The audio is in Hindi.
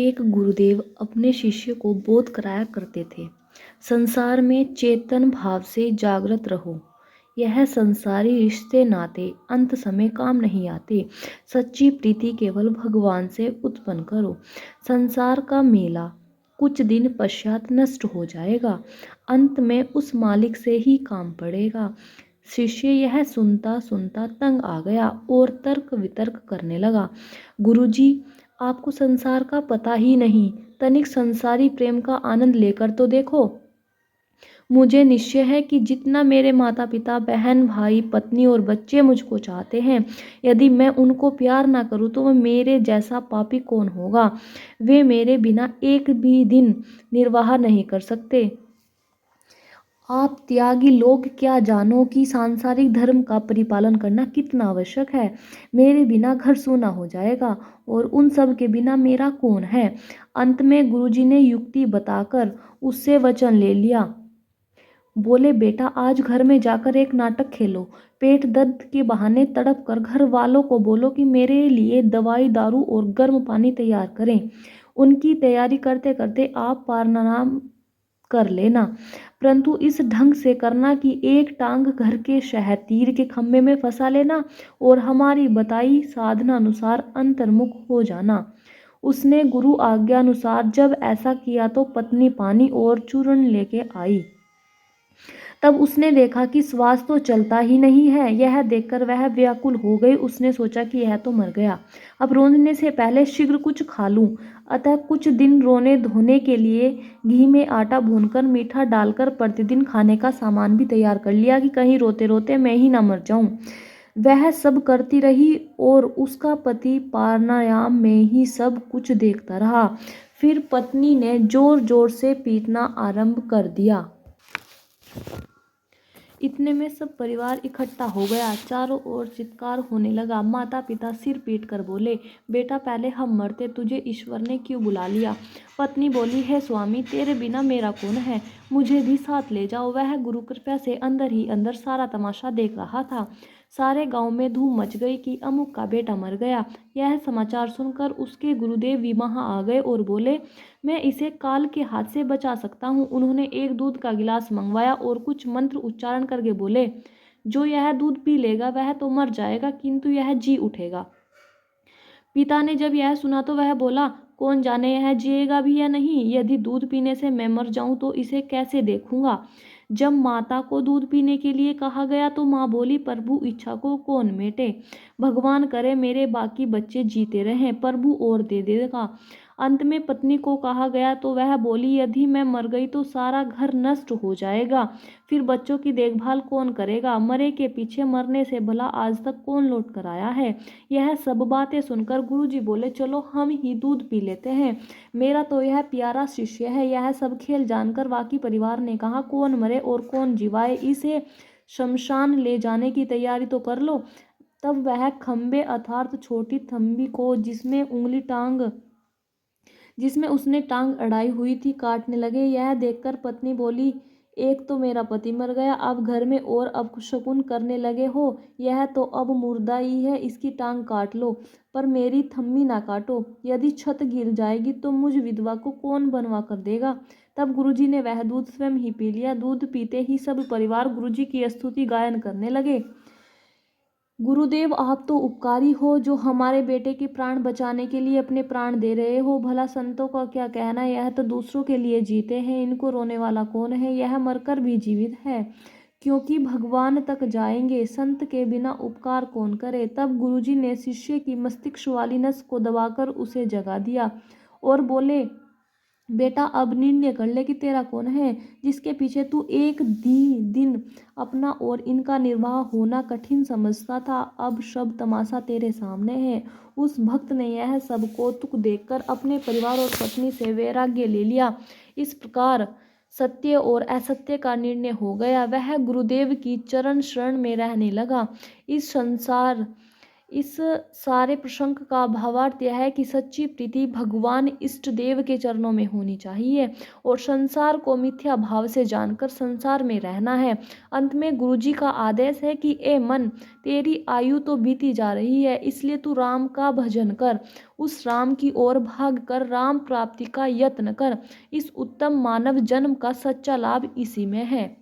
एक गुरुदेव अपने शिष्य को बोध कराया करते थे। संसार में चेतन भाव से जागृत रहो। यह संसारी रिश्ते नाते अंत समय काम नहीं आते। सच्ची प्रीति केवल भगवान से उत्पन्न करो। संसार का मेला कुछ दिन पश्चात नष्ट हो जाएगा। अंत में उस मालिक से ही काम पड़ेगा। शिष्य यह सुनता सुनता तंग आ गया और तर्क वितर्क करने लगा। गुरुजी, आपको संसार का पता ही नहीं। तनिक संसारी प्रेम का आनंद लेकर तो देखो। मुझे निश्चय है कि जितना मेरे माता पिता, बहन, भाई, पत्नी और बच्चे मुझको चाहते हैं, यदि मैं उनको प्यार ना करूं तो वह मेरे जैसा पापी कौन होगा। वे मेरे बिना एक भी दिन निर्वाह नहीं कर सकते। आप त्यागी लोग क्या जानो कि सांसारिक धर्म का परिपालन करना कितना आवश्यक है। मेरे बिना घर सूना हो जाएगा और उन सब के बिना मेरा कौन है। अंत में गुरुजी ने युक्ति बताकर उससे वचन ले लिया। बोले, बेटा आज घर में जाकर एक नाटक खेलो। पेट दर्द के बहाने तड़प कर घर वालों को बोलो कि मेरे लिए दवाई, दारू और गर्म पानी तैयार करें। उनकी तैयारी करते करते आप पारनाम कर लेना, परंतु इस ढंग से करना कि एक टांग घर के शहर तीर के खंभे में फंसा लेना और हमारी बताई साधना अनुसार अंतर्मुख हो जाना। उसने गुरु आज्ञा अनुसार जब ऐसा किया तो पत्नी पानी और चूर्ण लेके आई। तब उसने देखा कि श्वास तो चलता ही नहीं है। यह देखकर वह व्याकुल हो गई। उसने सोचा कि यह तो मर गया। अब रोने से पहले शीघ्र कुछ खा लूं। अतः कुछ दिन रोने धोने के लिए घी में आटा भूनकर मीठा डालकर प्रतिदिन खाने का सामान भी तैयार कर लिया कि कहीं रोते रोते मैं ही ना मर जाऊं। वह सब करती रही और उसका पति प्राणायाम में ही सब कुछ देखता रहा। फिर पत्नी ने जोर जोर से पीटना आरंभ कर दिया। इतने में सब परिवार इकट्ठा हो गया। चारों ओर चित्कार होने लगा। माता पिता सिर पीट कर बोले, बेटा पहले हम मरते, तुझे ईश्वर ने क्यों बुला लिया। पत्नी बोली, हे स्वामी, तेरे बिना मेरा कौन है, मुझे भी साथ ले जाओ। वह गुरु कृपा से अंदर ही अंदर सारा तमाशा देख रहा था। सारे गांव में धूम मच गई कि अमुक का बेटा मर गया। यह समाचार सुनकर उसके गुरुदेव भी वहां आ गए और बोले, मैं इसे काल के हाथ से बचा सकता हूँ। उन्होंने एक दूध का गिलास मंगवाया और कुछ मंत्र उच्चारण करके बोले, जो यह दूध पी लेगा वह तो मर जाएगा, किंतु यह जी उठेगा। पिता ने जब यह सुना तो वह बोला, कौन जाने यह जिएगा भी या नहीं। यदि दूध पीने से मैं मर जाऊं तो इसे कैसे देखूंगा। जब माता को दूध पीने के लिए कहा गया तो माँ बोली, प्रभु इच्छा को कौन मेटे। भगवान करे मेरे बाकी बच्चे जीते रहें, प्रभु और दे देगा। अंत में पत्नी को कहा गया तो वह बोली, यदि मैं मर गई तो सारा घर नष्ट हो जाएगा, फिर बच्चों की देखभाल कौन करेगा। मरे के पीछे मरने से भला आज तक कौन लौट कर आया है। यह सब बातें सुनकर गुरुजी बोले, चलो हम ही दूध पी लेते हैं। मेरा तो यह प्यारा शिष्य है। यह सब खेल जानकर बाकी परिवार ने कहा, कौन मरे और कौन जिवाए, इसे शमशान ले जाने की तैयारी तो कर लो। तब वह खंबे अर्थात छोटी थंबी को जिसमें उसने टांग अड़ाई हुई थी काटने लगे। यह देखकर पत्नी बोली, एक तो मेरा पति मर गया, अब घर में और अपशकुन करने लगे हो। यह तो अब मुर्दा ही है, इसकी टांग काट लो, पर मेरी थम्मी ना काटो। यदि छत गिर जाएगी तो मुझ विधवा को कौन बनवा कर देगा। तब गुरुजी ने वह दूध स्वयं ही पी लिया। दूध पीते ही सब परिवार गुरुजी की स्तुति गायन करने लगे। गुरुदेव, आप तो उपकारी हो, जो हमारे बेटे के प्राण बचाने के लिए अपने प्राण दे रहे हो। भला संतों का क्या कहना, यह तो दूसरों के लिए जीते हैं, इनको रोने वाला कौन है। यह मरकर भी जीवित है, क्योंकि भगवान तक जाएंगे। संत के बिना उपकार कौन करे। तब गुरुजी ने शिष्य की मस्तिष्क वाली नस को दबाकर उसे जगा दिया और बोले, बेटा अब निर्णय कर ले कि तेरा कौन है, जिसके पीछे तू एक दिन अपना और इनका निर्वाह होना कठिन समझता था। अब सब तमाशा तेरे सामने है। उस भक्त ने यह सब कौतुक देखकर अपने परिवार और पत्नी से वैराग्य ले लिया। इस प्रकार सत्य और असत्य का निर्णय हो गया। वह गुरुदेव की चरण शरण में रहने लगा। इस सारे प्रसंग का भावार्थ यह है कि सच्ची प्रीति भगवान इष्ट देव के चरणों में होनी चाहिए और संसार को मिथ्या भाव से जानकर संसार में रहना है। अंत में गुरुजी का आदेश है कि ए मन, तेरी आयु तो बीती जा रही है, इसलिए तू राम का भजन कर, उस राम की ओर भाग कर राम प्राप्ति का यत्न कर। इस उत्तम मानव जन्म का सच्चा लाभ इसी में है।